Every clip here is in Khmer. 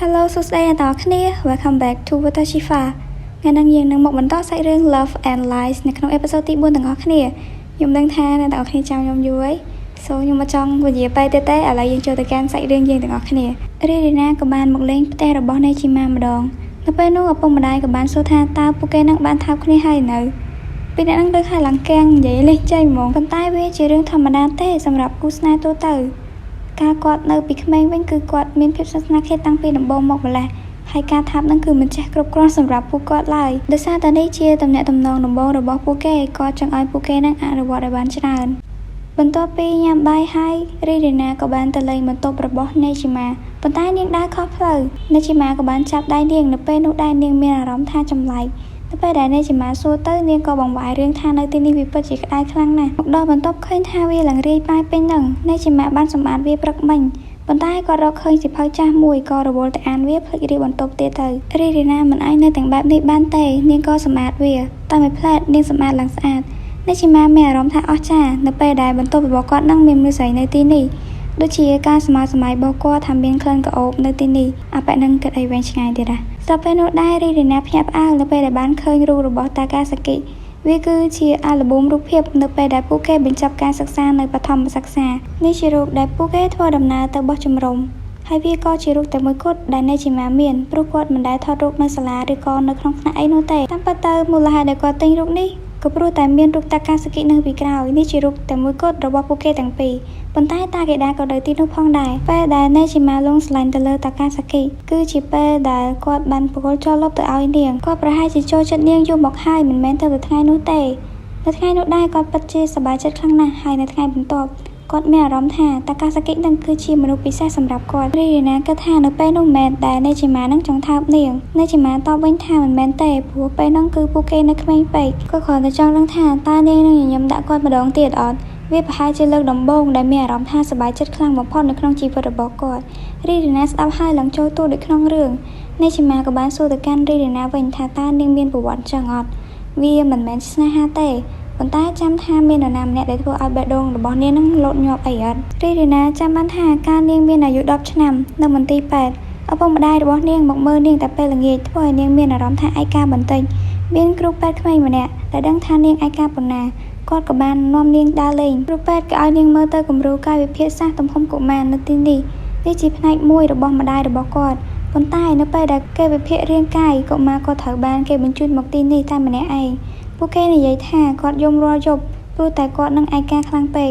Hello សួស្តីអ្នកទាំងអស់គ្នា Welcome back to Watashifa ថ្ងៃនេះយើងនឹងមកបន្តសាច់រឿង Love and Lies នៅក្នុងអេពីសូតទី4ទាំងអស់គ្នាខ្ញុំដឹងថាអ្នកទាំងអស់គ្នាចាំខ្ញុំយូរហើយខ្ញុំមកចង់និយាយបែបទេឥឡូវយើងចូលទៅកាន់សាច់រឿងយើងទាំងអស់គ្នារីរីណាក៏បានមកលេងផ្ទះរបស់នេជីម៉ាម្ដងនៅពេលនោះឪពុកម្ដាយក៏បានសួរថាតើពួកគេនឹងបានថើបគ្នាហើយនៅពីអ្នកនឹងដូចឲ្យឡើងកាំងនិយាយលេងចេញហ្មងប៉ុន្តែវាជារឿងធម្មតាទេសម្រាប់គូស្នេហ៍ទូទៅការគាត់នៅពីក្មេងវិញគឺគាត់មានភាពស្និទ្ធស្នាលគ្នាតាំងពីដំបូងមកម្ល៉េះហើយការថើបនឹងគឺមិនចេះគ្រប់គ្រាន់សម្រាប់ពួកគាត់ឡើយដោយសារតែនេះជាតំណែងដំណងដំបូងរបស់ពួកគេគាត់ចង់ឲ្យពួកគេនឹងអនុវត្តឲ្យបានច្រើនបន្ទាប់ពីញ៉ាំបាយហើយរីរីណាក៏បានទៅលេងបន្ទប់របស់នេជីម៉ាប៉ុន្តែនាងដើរខុសផ្លូវនេជីម៉ាក៏បានចាប់ដៃនាងនៅពេលនោះដែរនាងមានអារម្មណ៍ថាចម្លែកនៅពេលដែលនេជីម៉ាសួរទៅនាងក៏បង្វែររឿងថានៅទីនេះវាពិតជាក្តៅខ្លាំងណាស់មកដល់បន្ទប់ឃើញថាវាឡើងរាយប៉ាយពេញនឹងនេជីម៉ាបានសម្អាតវាព្រឹកមិញប៉ុន្តែគាត់រកឃើញសៀវភៅចាស់មួយក៏រវល់ទៅអានវាភ្លេចរៀបបន្ទប់ទៀតទៅរីរីណាមិនអាចនៅទាំងបែបនេះបានទេនាងក៏សម្អាតវាតែមិនផ្លែតនាងសម្អាតឡើងស្អាតនេជីម៉ាមានអារម្មណ៍ថាអស្ចារ្យនៅពេលដែលបន្ទប់របស់គាត់នឹងមានមនុស្សស្រីនៅទីនេះដូចជាការសម័យរបស់គាត់ថាមានក្លិនក្រអូបនៅទីនេះអាប៉ែនឹងគិតអីវែងឆ្ងាយទៀតស្រាប់ពេលនោះដែររីរីណាភ្ញាក់ផ្អើលនៅពេលដែលបានឃើញរូបរបស់តាកាសាគីវាគឺជាអាល់ប៊ុមរូបភាពនៅពេលដែលពួកគេបញ្ចប់ការសិក្សានៅបឋមសិក្សានេះជារូបដែលពួកគេធ្វើដំណើរទៅបោះជំរំហើយវាក៏ជារូបតែមួយគត់ដែលនេជីម៉ាមានព្រោះគាត់មិនដែលថតរូបនៅសាលាឬក៏នៅក្នុងថ្នាក់អីនោះទេតាមពិតទៅមូលហេតុដែលគាត់ទិញរូបនេះក៏ព្រោះតែមានរូបតាកាសាគីនៅពីក្រោយនេះជារូបតែមួយគត់របស់ពួកគេទាំងពីរប៉ុន្តែតាកេដាក៏នៅទីនោះផងដែរពេលដែលនេជីម៉ាលងស្លាញ់ទៅលើតាកាសាគីគឺជាពេលដែលគាត់បានប្រគល់ចូលលុបទៅឲ្យនាងគាត់ប្រហែលជាចូលចិត្តនាងយូរមកហើយមិនមែនទៅថ្ងៃនោះទេនៅថ្ងៃនោះដែរគាត់ពិតជាសប្បាយចិត្តខ្លាំងណាស់ហើយនៅថ្ងៃបន្ទាប់គាត់មានអារម្មណ៍ថាតាកាសាគីនឹងគឺជាមនុស្សពិសេសសម្រាប់គាត់រីណាគិតថានៅពេលនោះមែនដែលនេជីម៉ានឹងចង់ថើបនាងនេជីម៉ាតបវិញថាមិនមែនទេព្រោះពេលនោះគឺពួកគេនៅក្មេងពេកគាត់គ្រាន់តែចង់ដឹងថាតើនាងនឹងញញឹមដាក់គាត់ម្ដងទៀតអត់វាប្រហែលជាលើកដំបូងដែលមានអារម្មណ៍ថាសប្បាយចិត្តខ្លាំងបំផុតនៅក្នុងជីវិតរបស់គាត់រីណាស្ដាប់ហើយឡើងចូលទូដូចក្នុងរឿងនេជីម៉ាក៏បានសួរទៅកាន់រីណាវិញថាតើនាងមានប្រវត្តិចឹងអត់វាមិនមែនស្នេហាទេប៉ុន្តែចាំថាមាននរណាម្នាក់ដែលធ្វើឲ្យបេះដូងរបស់នាងនឹងលោតញាប់អីអត់រីណាចាំបានថាកាលនាងមានអាយុ10ឆ្នាំនៅមន្ទីរពេទ្យឪពុកម្ដាយរបស់នាងមកមើលនាងតែពេលល្ងាចធ្វើឲ្យនាងមានអារម្មណ៍ថាឯកាបន្តិចមានគ្រូពេទ្យក្មេងម្នាក់ដែលដឹងថានាងឯកាប៉ុណ្ណាគាត់ក៏បាននាំនាងដើរលេងគ្រូពេទ្យក៏ឲ្យនាងមើលទៅគំរូកាយវិភាគសាស្ត្រទំហំកុមារនៅទីនេះវាជាផ្នែកមួយរបស់ម្ដាយរបស់គាត់ប៉ុន្តែនៅពេលដែលគេវិភាគរាងកាយកុមារក៏ត្រូវបានគេបញ្ជូនមកទីនេះតែម្នាក់ឯងពួកគេនិយាយថាគាត់យំរាល់យប់ព្រោះតែគាត់នឹងឯកាខ្លាំងពេក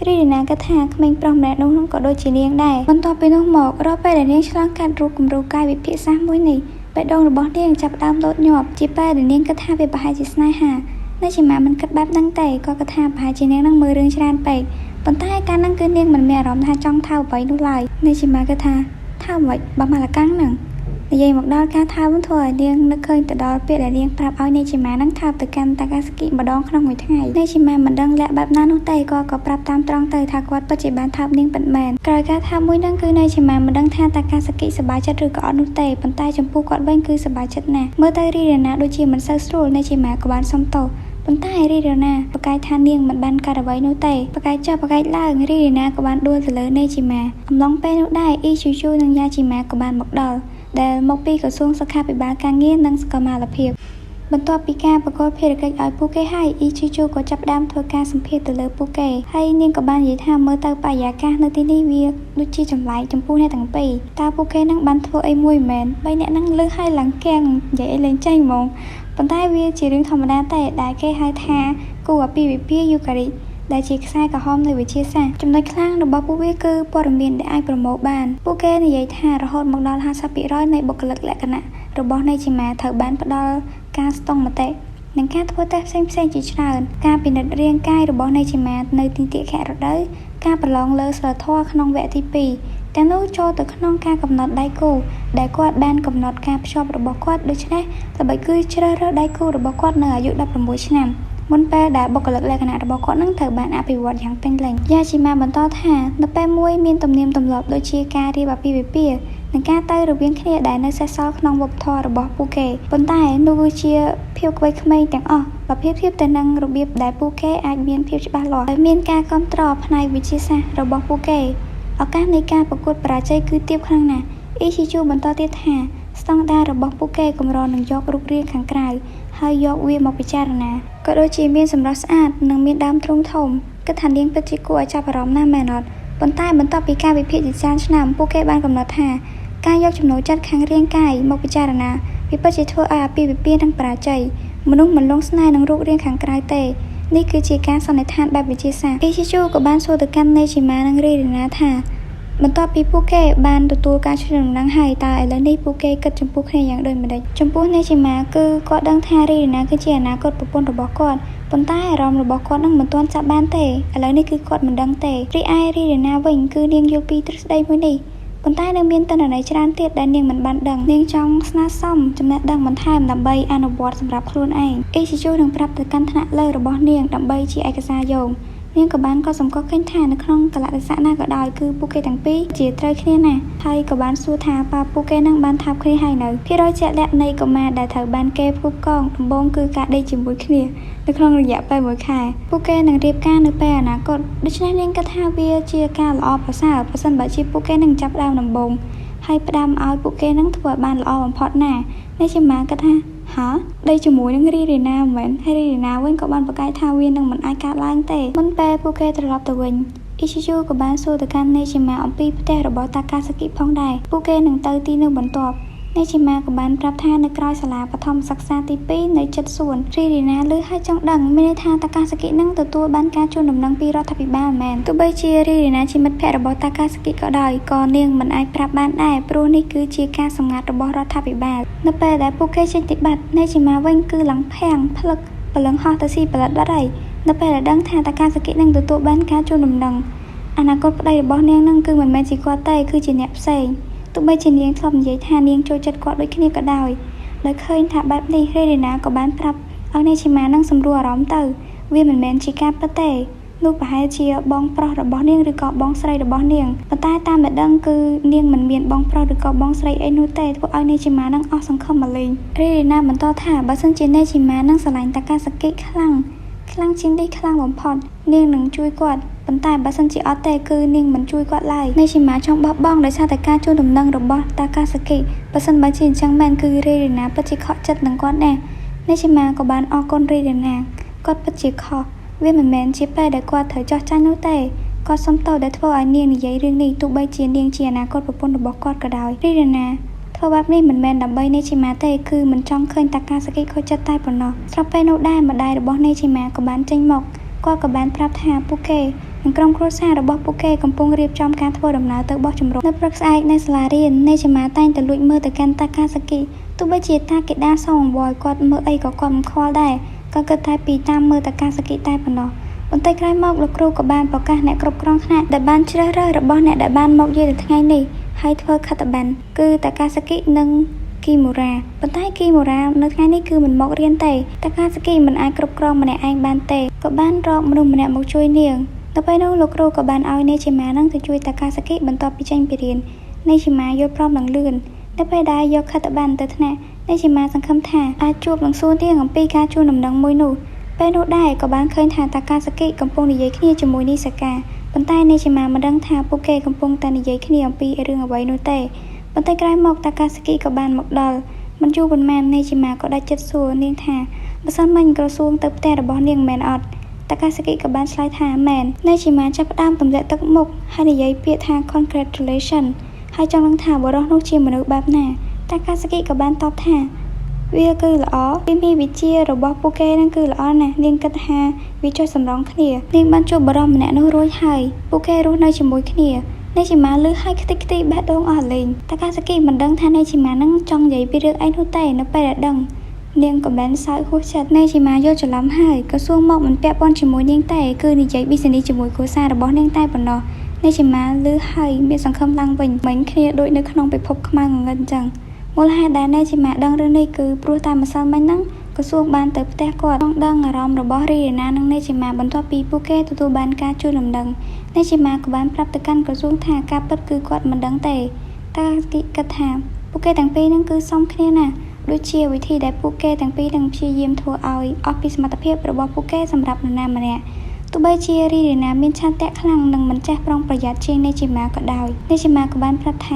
រីណាគិតថាក្មេងប្រុសម្នាក់នោះក៏ដូចជានាងដែរបន្ទាប់ពីនោះមករកពេលដែលនាងឆ្លងកាត់រូបគំរូកាយវិភាគសាស្ត្រមួយនេះបេះដូងរបស់នាងចាប់ផ្ដើមលោតញាប់ជាពេលដែលនាងគិតថាវាប្រហែលជាស្នេហានេជីម៉ាមិនគិតបែបហ្នឹងទេគាត់គិតថាប្រហែលជានាងនឹងមើលរឿងច្រើនពេកប៉ុន្តែកាលហ្នឹងគឺនាងមិនមានអារម្មណ៍ថាចង់ថើបអ្វីនោះឡើយនេជីម៉ាគិតថាថើបមិនបើមកលកាំងហ្នឹងនិយាយមកដល់ការថើបវិញធ្វើឲ្យនាងនឹកឃើញទៅដល់ពេលដែលនាងប្រាប់ឲ្យនេជីម៉ានឹងថើបទៅកាន់តាកាសាគីម្ដងក្នុងមួយថ្ងៃនេជីម៉ាមិនដឹងលាក់បែបណានោះទេគាត់ក៏ប្រាប់តាមត្រង់ទៅថាគាត់ពិតជាបានថើបនាងពិតមែនក្រោយការថើបមួយហ្នឹងគឺនេជីម៉ាមិនដឹងថាតាកាសាគីសប្បាយចិត្តឬក៏អត់នោះទេប៉ុន្តែចំពោះគាត់វិញគឺសប្បាយចិត្តណាស់មើលទៅរីណាដូចជាមិនសូវស្រួលនេជីម៉ាក៏បានសុំទោសប៉ុន្តែរីណាប្រកែកថានាងមិនបានកាត់អ្វីនោះទេប្រកែកចុះប្រកែកឡើងរីណាក៏បានដួលទៅលើនេជីម៉ាអំឡុងពេលនោះដែរអ៊ីជូជូនិងយ៉ាជីម៉ាក៏បានមកដល់ដែលមកពីក្រសួងសុខាភិបាលការងារនិងសកម្មភាពបន្ទាប់ពីការប្រកល់ភារកិច្ចឲ្យពួកគេហើយអ៊ីជីជូក៏ចាប់ផ្ដើមធ្វើការសម្ភាសទៅលើពួកគេហើយនាងក៏បាននិយាយថាមើលទៅបរិយាកាសនៅទីនេះវាដូចជាចម្លែកចំពោះអ្នកទាំងពីរតើពួកគេនឹងបានធ្វើអីមួយមែនបីអ្នកនឹងលើសឲ្យឡើងកាំងនិយាយអីលេងចេញហ្មងប៉ុន្តែវាជារឿងធម្មតាទេដែលគេហៅថាគូអាពាហ៍ពិពាហ៍យូការីដែលជាខ្សែក្រហមនៃវិទ្យាសាស្ត្រចំណុចខ្លាំងរបស់ពួកវាគឺព័ត៌មានដែលអាចប្រមូលបានពួកគេនិយាយថារហូតមកដល់ 50% នៃបុគ្គលិកលក្ខណៈរបស់នេជីម៉ាត្រូវបានផ្ដល់ការស្ទង់មតិនិងការធ្វើតេស្តផ្សេងៗជាច្រើនការពិនិត្យរាងកាយរបស់នេជីម៉ានៅទីទាខៈរដូវការប្រឡងលើសីលធម៌ក្នុងវគ្គទី2ទាំងនោះចូលទៅក្នុងការកំណត់ដៃគូដែលគាត់បានកំណត់ការភ្ជាប់របស់គាត់ដូច្នេះល្បិចគឺជ្រើសរើសដៃគូរបស់គាត់នៅអាយុ16ឆ្នាំមុនពេលដែលបុគ្គលិកលក្ខណៈរបស់គាត់នឹងត្រូវបានអភិវឌ្ឍយ៉ាងពេញលេញយ៉ាជីម៉ាបន្តថានៅពេលមួយមានទំនៀមទម្លាប់ដូចជាការរៀបអាពាហ៍ពិពាហ៍និងការទៅរវាងគ្នាដែលនៅសេសសល់ក្នុងវប្បធម៌របស់ពួកគេប៉ុន្តែនោះគឺជាភាពក្វេងក្មេងទាំងអស់បើប្រៀបធៀបទៅនឹងរបៀបដែលពួកគេអាចមានភាពច្បាស់លាស់ហើយមានការគ្រប់គ្រងផ្នែកវិទ្យាសាស្ត្ររបស់ពួកគេឱកាសនៃការប្រកួតបរាជ័យគឺទាបខ្លាំងណាស់ អ៊ីស៊ីជូបន្តទៀតថាស្តង់ដាររបស់ពួកគេកម្រនឹងយករូបរាងខាងក្រៅហើយយកវាមកពិចារណាក៏ដូចជាមានសម្រស់ស្អាតនិងមានដើមទ្រូងធំគិតថានាងពិតជាគួរឲ្យចាប់អារម្មណ៍ណាស់មែនអត់ប៉ុន្តែបន្ទាប់ពីការវិភាគជាច្រើនឆ្នាំពួកគេបានកំណត់ថាការយកចំណូលចិត្តខាងរាងកាយមកពិចារណាវាពិតជាធ្វើឲ្យអាពាហ៍ពិពាហ៍នឹងបរាជ័យមនុស្សមិនលងស្នេហ៍នឹងរូបរាងខាងក្រៅទេនេះគឺជាការសន្និដ្ឋានបែបវិទ្យាសាស្ត្រអ៊ីស៊ីជូក៏បានសួរទៅកាន់នេជីម៉ានិងរីរីណាថាបន្ទាប់ពីពួកគេបានទទួលការជួយដំណឹងហើយតើឥឡូវនេះពួកគេគិតចំពោះគ្នាយ៉ាងដូចម្តេចចំពោះនេជីម៉ាគឺគាត់ដឹងថារីរីណាគឺជាអនាគតប្រពន្ធរបស់គាត់ប៉ុន្តែអារម្មណ៍របស់គាត់នឹងមិនទាន់ចាប់បានទេឥឡូវនេះគឺគាត់មិនដឹងទេរីឯរីរីណាវិញគឺនាងយល់ពីទ្រឹស្ដីមួយនេះប៉ុន្តែនៅមានតន្ន័យច្រើនទៀតដែលនាងមិនបានដឹងនាងចង់ស្នើសុំចំណេះដឹងបន្ថែមដើម្បីអនុវត្តសម្រាប់ខ្លួនឯងអ៊ីស៊ីជូនឹងប្រាប់ទៅកាន់ថ្នាក់លើរបស់នាងដើម្បីជាឯកសារយោងនាងក៏បានកត់សម្គាល់ឃើញថានៅក្នុងកលៈទេសៈណាក៏ដោយគឺពួកគេទាំងពីរជាត្រូវគ្នាណាស់ហើយក៏បានសួរថាតើពួកគេនឹងបានថាបគ្នាហើយនៅភាគរយជាក់លាក់នៃកុមារដែលត្រូវបានគេផ្គប់ផ្គងដំបូងគឺការដេកជាមួយគ្នានៅក្នុងរយៈពេល1ខែពួកគេនឹងរៀបការនៅពេលអនាគតដូច្នេះនាងគិតថាវាជាការល្អប្រសើរប្រសិនបើជាពួកគេនឹងចាប់ផ្ដើមដំបូងហើយផ្ដាំឲ្យពួកគេនឹងធ្វើឲ្យបានល្អបំផុតណានេះជាម៉ាគិតថាដេកជាមួយនឹងរីរីណាមិនមែនហើយរីរីណាវិញក៏បានប្រកែកថាវានឹងមិនអាចកើតឡើងទេមុនពេលពួកគេត្រឡប់ទៅវិញអ៊ីស៊ីជូក៏បានសួរទៅកាន់នេជីម៉ាអំពីផ្ទះរបស់តាកាសាគីផងដែរពួកគេនឹងទៅទីនោះបន្ទាប់នេជីម៉ាក៏បានប្រាប់ថានៅក្រោយសាលាបឋមសិក្សាទី2នៅជិតសួនរីរីណាឮហើយចង់ដឹងមានន័យថាតាកាសាគីនឹងទទួលបានការជូនដំណឹងពីរដ្ឋាភិបាលមែនទោះបីជារីរីណាជាមិត្តភក្តិរបស់តាកាសាគីក៏ដោយក៏នាងមិនអាចប្រាប់បានដែរព្រោះនេះគឺជាការសម្ងាត់របស់រដ្ឋាភិបាលនៅពេលដែលពួកគេចេញទៅបាត់នេជីម៉ាវិញគឺឡើងភាំងផ្លឹកព្រលឹងហោះទៅស៊ីផលិតបាត់ហើយនៅពេលដែលដឹងថាតាកាសាគីនឹងទទួលបានការជូនដំណឹងអនាគតប្តីរបស់នាងនឹងគឺមិនមែនជាគាត់ទេគឺជាអ្នកផ្សេងទោះបីជានាងធ្លាប់និយាយថានាងចូលចិត្តគាត់ដូចគ្នាក៏ដោយឃើញថាបែបនេះរីរីណាក៏បានប្រាប់ឲ្យនេជីម៉ានឹងសម្រួលអារម្មណ៍ទៅវាមិនមែនជាការពិតទេនោះប្រហែលជាបងប្រុសរបស់នាងឬក៏បងស្រីរបស់នាងប៉ុន្តែតាមដែលដឹងគឺនាងមិនមានបងប្រុសឬក៏បងស្រីអីនោះទេធ្វើឲ្យនេជីម៉ានឹងអស់សង្ឃឹមមកលេងរីរីណាបន្តថាបើសិនជានេជីម៉ានឹងស្រឡាញ់តាកាសាគីខ្លាំងជាងនេះខ្លាំងបំផុតនាងនឹងជួយគាត់ប៉ុន្តែបើសិនជាអត់ទេគឺនាងមិនជួយគាត់ឡើយនេជីម៉ាចង់បោះបង់ដោយសារតែការជូនដំណឹងរបស់តាកាសាគីបើសិនបើជាអញ្ចឹងមែនគឺរីរីណាពិតជាខកចិត្តនឹងគាត់ណាស់នេជីម៉ាក៏បានអរគុណរីរីណាគាត់ពិតជាខុសវាមិនមែនជាពេលដែលគាត់ត្រូវចោះចាញ់នោះទេគាត់សុំទោសដែលធ្វើឲ្យនាងនិយាយរឿងនេះទោះបីជានាងជាអនាគតប្រពន្ធរបស់គាត់ក៏ដោយរីរីណាធ្វើបែបនេះមិនមែនដើម្បីនេជីម៉ាទេគឺមិនចង់ឃើញតាកាសាគីខូចចិត្តតែប៉ុណ្ណោះស្រាប់ពេលនោះដែរម្ដាយរបស់នេជីម៉ាក៏បានចេញមកគាត់ក៏បានប្រាប់ថាពួកគេនិងក្រុមគ្រួសាររបស់ពួកគេកំពុងរៀបចំការធ្វើដំណើរទៅបោះជំរំនៅព្រឹកស្អែកនៅសាលារៀននេជីម៉ាតែងតែលួចមើលទៅកាន់តាកាសាគីទោះបីជាតាកេដាសូមអង្វរគាត់មើលអីក៏គាត់មិនខ្វល់ដែរក៏គិតតែពីតាមមើលតាកាសាគីតែប៉ុណ្ណោះបន្តិចក្រោយមកលោកគ្រូក៏បានប្រកាសអ្នកគ្រប់គ្រងថ្នាក់ដែលបានជ្រើសរើសរបស់អ្នកដែលបានមកយាយនៅថ្ងៃនេះហើយធ្វើខិត្តប័ណ្ណគឺតាកាសាគីនិងគីមូរ៉ាប៉ុន្តែគីមូរ៉ានៅថ្ងៃនេះគឺមិនមករៀនទេតាកាសាគីមិនអាចគ្រប់គ្រងម្នាក់ឯងបានទេក៏បានរកមនុស្សម្នាក់មកជួយនាងដល់ពេលនោះលោកគ្រូក៏បានឲ្យនេជីម៉ានឹងទៅជួយតាកាសាគីបន្ទាប់ពីចេញពីរៀននេជីម៉ាយល់ព្រមនឹងលឿននៅពេលដែលយកខិត្តប័ណ្ណទៅថ្នាក់នេជីម៉ាសង្ឃឹមថាអាចជួបនឹងសួរនាងអំពីការជូនដំណឹងមួយនោះពេលនោះដែរក៏បានឃើញថាតាកាសាគីកំពុងនិយាយគ្នាជាមួយនីសាកាប៉ុន្តែនេជីម៉ាមិនដឹងថាពួកគេកំពុងតែនិយាយគ្នាអំពីរឿងអ្វីនោះទេបន្តិចក្រោយមកតាកាសាគីក៏បានមកដល់មិនយូរប៉ុន្មាននេជីម៉ាក៏ដាច់ចិត្តសួរនាងថាបើសិនមិញក្រសួងទៅផ្ទះរបស់នាងមែនអត់តាកាសាគីក៏បានឆ្លើយថាមែននេជីម៉ាចាប់ផ្ដើមទម្លាក់ទឹកមុខហើយនិយាយពាក្យថា congratulation ហើយចង់ដឹងថាបរិសុទ្ធនោះជាមនុស្សបែបណាតាកាសាគីក៏បានតបថាវាគឺល្អពីមានវិជារបស់ពួកគេនឹងគឺល្អណាស់នាងគិតថាវាចុះសម្រងគ្នានាងបានជួបបរិសម្នាក់នោះរួចហើយពួកគេរស់នៅជាមួយគ្នានេជីម៉ាលើហើយខ្ទេចខ្ទីបេះដូងអស់លេងតាកាសាគីមិនដឹងថានេជីម៉ានឹងចង់និយាយពីរឿងអីនោះទេនៅពេលដែលដឹងនាងក៏បានសើចហួសចិត្តនេជីម៉ាយល់ច្រឡំហើយក៏សួរមកមិនពាក់ព័ន្ធជាមួយនាងទេគឺនិយាយប៊ីស៊ីនីជាមួយគ្រួសាររបស់នាងតែប៉ុណ្ណោះនេជីម៉ាលើហើយមានសង្ឃឹមឡើងវិញមិញគ្នាដូចនៅក្នុងពិភពខ្មៅងងឹតអញ្ចឹងមូលហេតុដែលនេជីម៉ាដឹងរឿងនេះគឺព្រោះតែម្សិលមិញហ្នឹងក្រសួងបានទៅផ្ទះគាត់ចង់ដឹងអារម្មណ៍របស់រីរីណានិងនេជីម៉ាបន្ទាប់ពីពួកគេទទួលបានការជួយដំណឹងនេជីម៉ាក៏បានប្រាប់ទៅកាន់ក្រសួងថាការពិតគឺគាត់មិនដឹងទេតែគិតថាពួកគេទាំងពីរហ្នឹងគឺសមគ្នាណាស់ដូចជាវិធីដែលពួកគេទាំងពីរនឹងព្យាយាមធ្វើឲ្យអស់ពីសមត្ថភាពរបស់ពួកគេសម្រាប់នរណាម្នាក់ទោះបីជារីរីណាមានឆន្ទៈខ្លាំងនិងមិនចេះប្រុងប្រយ័ត្នជាងនេជីម៉ាក៏ដោយនេជីម៉ាក៏បានប្រាប់ថ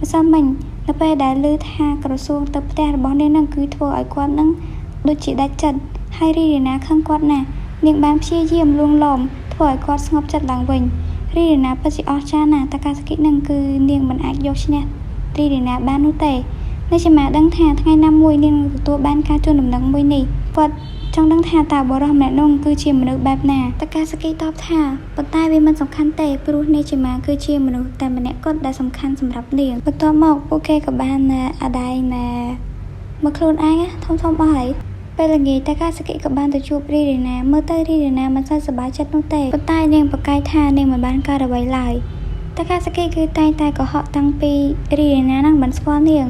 ាម្សិលមិញ នៅពេលដែលឮថាក្រសួងទៅផ្ទះរបស់នាងនឹងគឺធ្វើឲ្យគាត់នឹងដូចជាដាច់ចិត្តហើយរីណាខឹងគាត់ណាស់នាងបានព្យាយាមលួងលោមធ្វើឲ្យគាត់ស្ងប់ចិត្តឡើងវិញរីណាពិតជាអស្ចារ្យណាស់តាកាសាគីនឹងគឺនាងមិនអាចយកឈ្នះរីណាបាននោះទេនេះជាមកដឹងថាថ្ងៃណាមួយនាងទទួលបានការជូនដំណឹងមួយនេះគាត់ចង់ដឹងថាតើបរិសម្នាក់នោះគឺជាមនុស្សបែបណាតាកាសាគីតបថាប៉ុន្តែវាមិនសំខាន់ទេព្រោះនេះជាមកគឺជាមនុស្សតែម្នាក់គត់ដែលសំខាន់សម្រាប់នាងបន្ទាប់មកពួកគេក៏បានអាដៃណាមកខ្លួនឯងធំអស់ហើយពេលល្ងាចតាកាសាគីក៏បានទៅជួបរីណាមើលទៅរីណាមិនសូវសប្បាយចិត្តនោះទេប៉ុន្តែនាងប្រកែកថានាងមិនបានកើតអ្វីឡើយតាកាសាគីគឺតែងតែកុហកតាំងពីរីណានឹងមិនស្គាល់នាង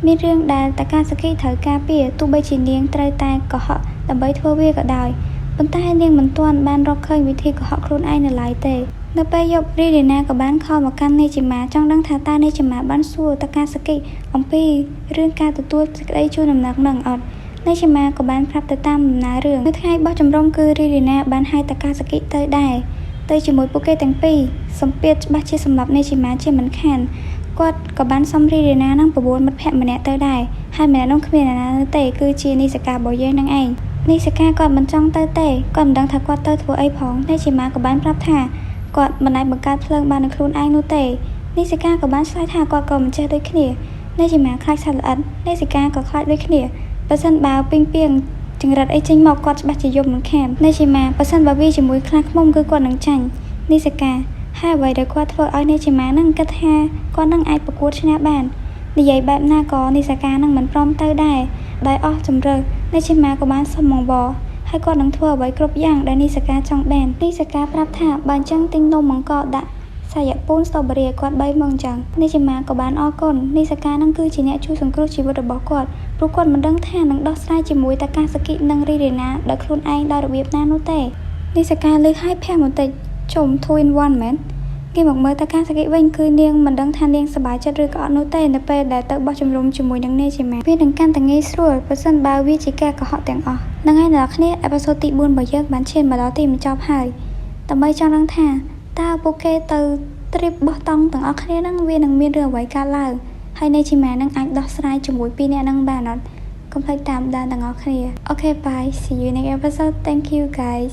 មានរឿងដែលតាកាសាគីត្រូវការពារទោះបីជានាងត្រូវតែកុហកដើម្បីធ្វើវាក៏ដោយប៉ុន្តែនាងមិនទាន់បានរកឃើញវិធីកុហកខ្លួនឯងនៅឡើយទេនៅពេលយប់រីណាក៏បានខលមកកាន់នេជីម៉ាចង់ដឹងថាតើនេជីម៉ាបានសួរតាកាសាគីអំពីរឿងការទទួលសេចក្តីជូនដំណឹងនឹងអត់នេជីម៉ាក៏បានប្រាប់ទៅតាមដំណើររឿងនៅថ្ងៃបោះជំរំគឺរីណាបានហៅតាកាសាគីទៅដែរទៅជាមួយពួកគេទាំងពីរសម្ពាធច្បាស់ជាសម្រាប់នេជីម៉ាជាមិនខានគាត់ក៏បានសុំរីណានឹង9មិត្តភក្តិម្នាក់ទៅដែរហើយម្នាក់នោះគ្មានណានៅទេគឺជានីសិការបស់យើងនឹងឯងនីសិកាគាត់មិនចង់ទៅទេគាត់មិនដឹងថាគាត់ទៅធ្វើអីផងនេជីម៉ាក៏បានប្រាប់ថាគាត់មិនអាចបង្កើតភ្លើងបាននឹងខ្លួនឯងនោះទេនីសិកាក៏បានឆ្លើយថាគាត់ក៏មិនចេះដូចគ្នានេជីម៉ាខ្លាចសត្វល្អិតនេសិកាក៏ខ្លាចដូចគ្នាបើសិនបើពីងចង្រិតអីចេញមកគាត់ច្បាស់ជាយំមិនខាននេជីម៉ាបើសិនបើវាជាមួយខ្លាឃ្មុំគឺគាត់នឹងចាញ់នីសិកាហើយអ្វីដែលគាត់ធ្វើឲ្យនេជីម៉ានឹងគិតថាគាត់នឹងអាចប្រកួតឈ្នះបាននិយាយបែបណាក៏នីសិកានឹងមិនព្រមទៅដែរដោយអស់ជំរឿនេជីម៉ាក៏បានសុំមកវល់ហើយគាត់នឹងធ្វើអ្វីគ្រប់យ៉ាងដែលនីសិកាចង់បាននីសិកាប្រាប់ថាបើអញ្ចឹងទិញនំអង្គដាក់សាយពូនស្ទ្រូប៊េរីគាត់3មកអញ្ចឹងនេជីម៉ាក៏បានអរគុណនីសិកានឹងគឺជាអ្នកជួយសង្គ្រោះជីវិតរបស់គាត់ព្រោះគាត់មិនដឹងថានឹងដោះស្រាយជាមួយតាកាសាគីនិងរីណាដោយខ្លួនឯងដោយរបៀបណានោះទេនីសិកាលើកឲ្យភ័ក្របន្តិចជុំ 2 in 1 មែនគេមកមើលតាកាសាគីវិញគឺនាងមិនដឹងថានាងសប្បាយចិត្តឬក៏អត់នោះទេនៅពេលដែលទៅបោះជំរំជាមួយនឹងនេជីម៉ាវានឹងកាន់តែងាយស្រួលបើសិនបើវាជាការកុហកទាំងអស់ហ្នឹងហើយអ្នកនរគ្នាអេពីសូតទី4របស់យើងបានឈានមកដល់ទីបញ្ចប់ហើយដើម្បីចង់ដឹងថាតើពួកគេទៅត្រៀបបោះតង់ទាំងអស់គ្នាហ្នឹងវានឹងមានរឿងអ្វីកើតឡើងហើយនេជីម៉ានឹងអាចដោះស្រាយជាមួយពីរអ្នកហ្នឹងបានអត់កុំភ្លេចតាមដានទាំងអស់គ្នាអូខេ bye see you next episode thank you guys